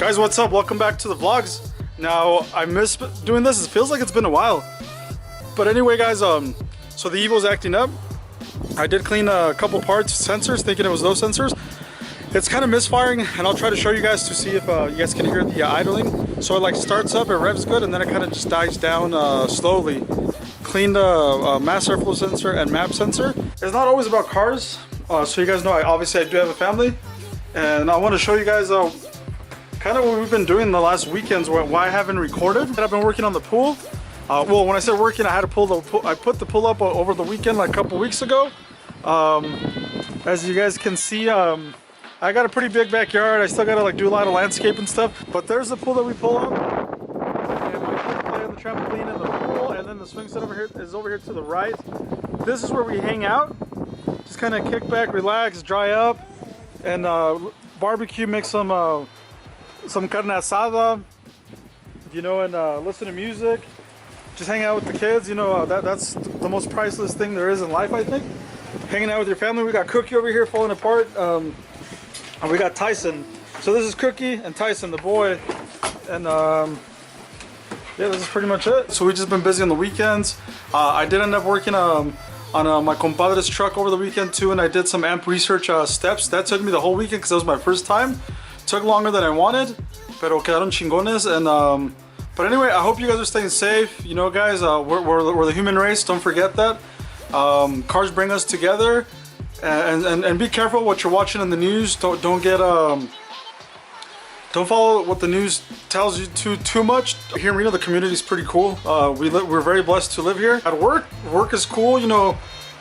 Guys, what's up? Welcome back to the vlogs. Now, I miss doing this. It feels like it's been a while. But anyway, guys, so the Evo's acting up. I did clean a couple parts, sensors, thinking it was those sensors. It's kind of misfiring, and I'll try to show you guys to see if you guys can hear the idling. So it like starts up, it revs good, and then it kind of just dies down slowly. Cleaned the mass airflow sensor and map sensor. It's not always about cars, so you guys know obviously I do have a family, and I want to show you guys kind of what we've been doing the last weekends, why I haven't recorded. I've been working on the pool. Well, when I said working, I had to pull the pool. I put the pool up over the weekend, like a couple weeks ago. As you guys can see, I got a pretty big backyard. I still gotta like do a lot of landscape and stuff. But there's the pool that we pull up, and my kids play on the trampoline in the pool, and then the swing set over here is over here to the right. This is where we hang out, just kind of kick back, relax, dry up, and barbecue, make some carne asada, you know, and listen to music. Just hang out with the kids, you know. That's the most priceless thing there is in life, I think. Hanging out with your family. We got Cookie over here falling apart, and we got Tyson. So this is Cookie and Tyson, the boy, and yeah, this is pretty much it. So we've just been busy on the weekends. I did end up working on my compadre's truck over the weekend too, and I did some amp research steps. That took me the whole weekend because it was my first time. Took longer than I wanted, pero quedaron chingones. And but anyway, I hope you guys are staying safe. You know, guys, we're the human race. Don't forget that. Cars bring us together, and be careful what you're watching in the news. Don't follow what the news tells you too much. Here in Reno, the community is pretty cool. We're very blessed to live here. At work is cool. You know,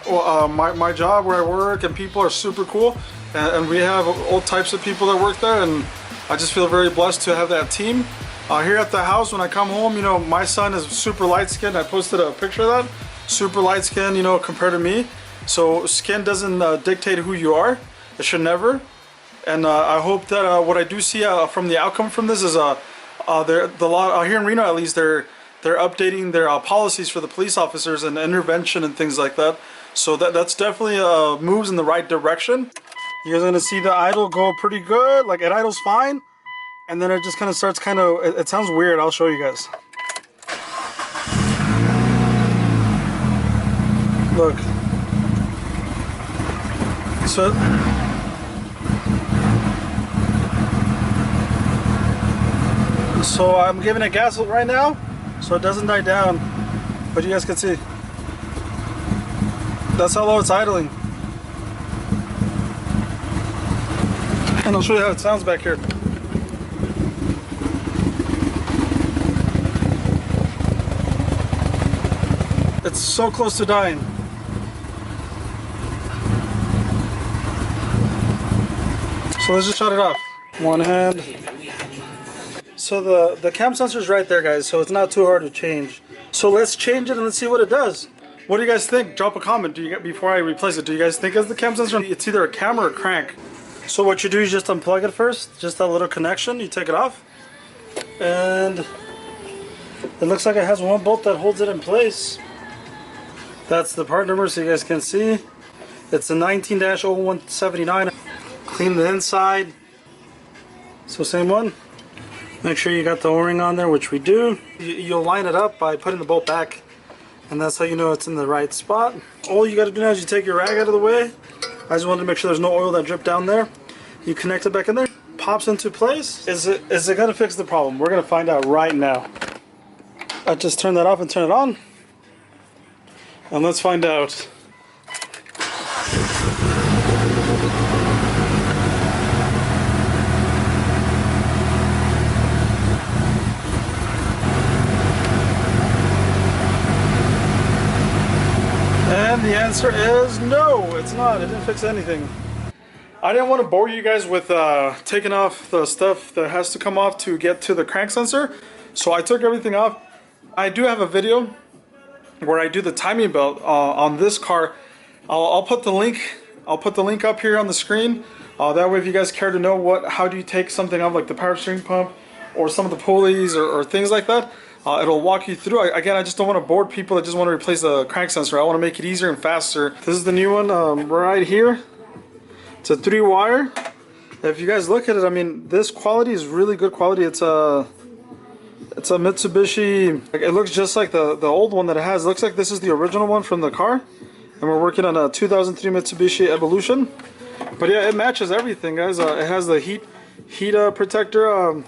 my job where I work, and people are super cool. And we have all types of people that work there, and I just feel very blessed to have that team. Here at the house, when I come home, you know, my son is super light-skinned. I posted a picture of that. Super light-skinned, you know, compared to me. So skin doesn't dictate who you are. It should never. And I hope that what I do see from the outcome from this is the law here in Reno, at least, they're updating their policies for the police officers and intervention and things like that. So that's definitely moves in the right direction. You guys are gonna see the idle go pretty good. Like it idles fine, and then it just kind of starts it sounds weird. I'll show you guys. Look. So I'm giving it gas right now, so it doesn't die down. But you guys can see. That's how low it's idling. And I'll show you how it sounds back here. It's so close to dying. So let's just shut it off. One hand. So the cam sensor is right there, guys, so it's not too hard to change. So let's change it and let's see what it does. What do you guys think? Drop a comment before I replace it. Do you guys think it's the cam sensor? It's either a cam or a crank. So what you do is just unplug it first, just that little connection, you take it off, and it looks like it has one bolt that holds it in place. That's the part number so you guys can see. It's a 19-0179. Clean the inside. So same one. Make sure you got the O-ring on there, which we do. You'll line it up by putting the bolt back, and that's how you know it's in the right spot. All you got to do now is you take your rag out of the way. I just wanted to make sure there's no oil that dripped down there. You connect it back in there, pops into place. Is it gonna fix the problem? We're gonna find out right now. I just turn that off and turn it on, and let's find out. And the answer is no, it's not. It didn't fix anything. I didn't want to bore you guys with taking off the stuff that has to come off to get to the crank sensor. So I took everything off. I do have a video where I do the timing belt on this car. I'll put the link. I'll put the link up here on the screen. That way, if you guys care to know how do you take something off, like the power steering pump or some of the pulleys or things like that, it'll walk you through. Again, I just don't want to bore people that just want to replace the crank sensor. I want to make it easier and faster. This is the new one right here. It's a 3-wire. If you guys look at it, I mean, this quality is really good quality. It's a Mitsubishi. It looks just like the old one that it has. It looks like this is the original one from the car, and we're working on a 2003 Mitsubishi Evolution. But yeah, it matches everything, guys. It has the heat protector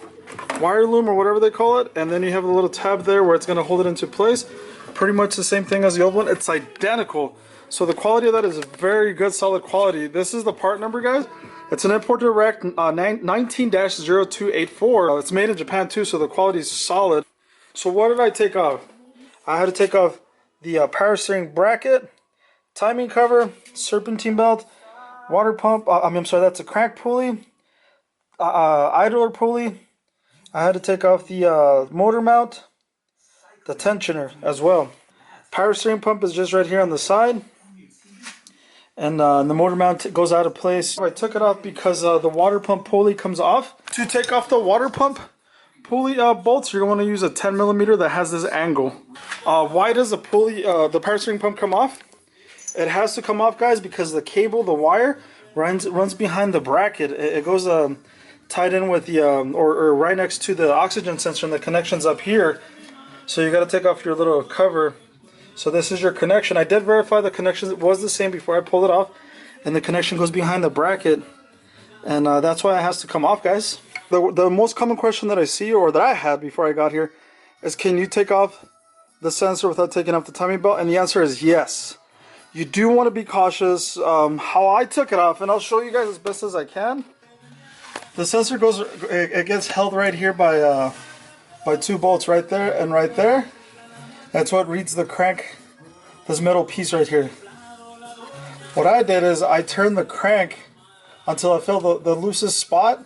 wire loom or whatever they call it, and then you have a little tab there where it's going to hold it into place. Pretty much the same thing as the old one. It's identical. So the quality of that is very good, solid quality. This is the part number, guys. It's an import direct 19-0284. It's made in Japan too, so the quality is solid. So what did I take off? I had to take off the power steering bracket, timing cover, serpentine belt, water pump. I'm sorry, that's a crank pulley, idler pulley. I had to take off the motor mount, the tensioner as well. Power steering pump is just right here on the side. And the motor mount goes out of place. I took it off because the water pump pulley comes off. To take off the water pump pulley bolts, you're going to use a 10mm that has this angle. Why does the pulley, the power steering pump come off? It has to come off, guys, because the cable, the wire, runs behind the bracket. It goes tied in with the, or right next to the oxygen sensor, and the connection's up here. So you got to take off your little cover. So this is your connection. I did verify the connection was the same before I pulled it off, and the connection goes behind the bracket, and that's why it has to come off, guys. The most common question that I see, or that I had before I got here, is can you take off the sensor without taking off the timing belt? And the answer is yes. You do want to be cautious. How I took it off, and I'll show you guys as best as I can. The sensor goes, it gets held right here by 2 bolts right there and right there. That's what reads the crank, this metal piece right here. What I did is I turned the crank until I feel the loosest spot,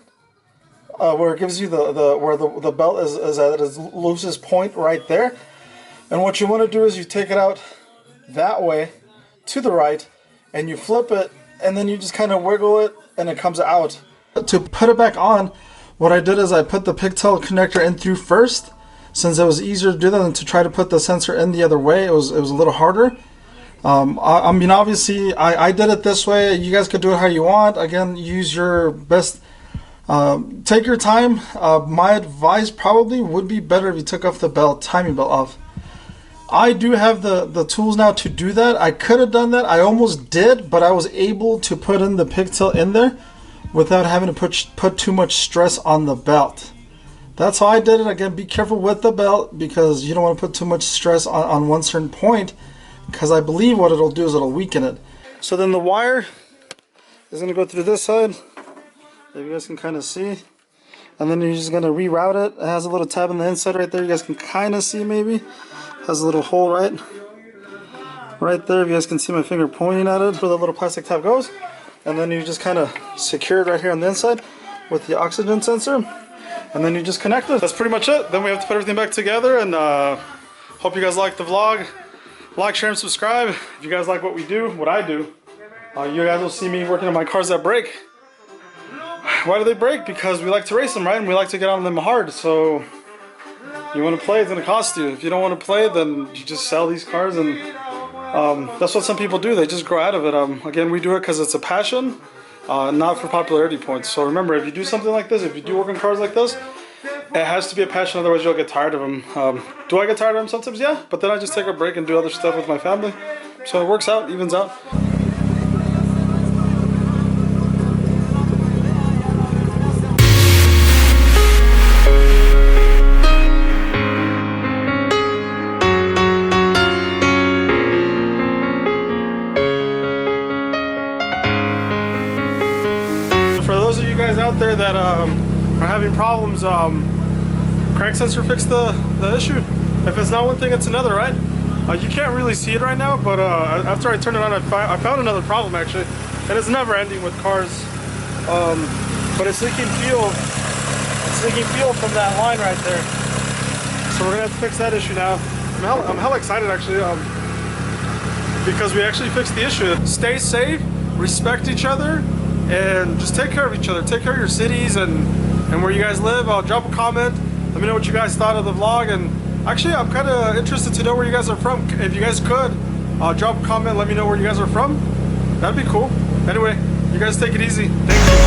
where it gives you where the belt is at its loosest point right there. And what you want to do is you take it out that way to the right, and you flip it, and then you just kind of wiggle it, and it comes out. To put it back on, what I did is I put the pigtail connector in through first, since it was easier to do that than to try to put the sensor in the other way. It was a little harder. I mean, obviously, I did it this way. You guys could do it how you want. Again, use your best. Take your time. My advice probably would be better if you took off the timing belt off. I do have the tools now to do that. I could have done that. I almost did, but I was able to put in the pigtail in there without having to put too much stress on the belt. That's how I did it. Again, be careful with the belt because you don't want to put too much stress on one certain point, because I believe what it'll do is it'll weaken it. So then the wire is going to go through this side, if you guys can kind of see, and then you're just going to reroute it. It has a little tab on the inside right there. You guys can kind of see, maybe it has a little hole right there. If you guys can see my finger pointing at it, where the little plastic tab goes, and then you just kind of secure it right here on the inside with the oxygen sensor. And then you just connect it. That's pretty much it. Then we have to put everything back together, and hope you guys like the vlog. Like, share, and subscribe. If you guys like what we do, what I do, you guys will see me working on my cars that break. Why do they break? Because we like to race them, right? And we like to get on them hard. So you want to play, it's going to cost you. If you don't want to play, then you just sell these cars, and that's what some people do. They just grow out of it. Again, we do it because it's a passion. Not for popularity points. So remember, if you do something like this, if you do work on cars like this, it has to be a passion, otherwise you'll get tired of them. Do I get tired of them sometimes? Yeah, but then I just take a break and do other stuff with my family. So it works out, evens out. Out there that are having problems, crank sensor fixed the issue. If it's not one thing, it's another, right? You can't really see it right now, but after I turned it on, I found another problem actually, and it's never ending with cars. But it's leaking fuel. It's leaking fuel from that line right there. So we're gonna have to fix that issue now. I'm hella excited actually, because we actually fixed the issue. Stay safe, respect each other, and just take care of each other. Take care of your cities and where you guys live. Drop a comment. Let me know what you guys thought of the vlog. And actually, I'm kind of interested to know where you guys are from. If you guys could, drop a comment. Let me know where you guys are from. That'd be cool. Anyway, you guys take it easy. Thank you.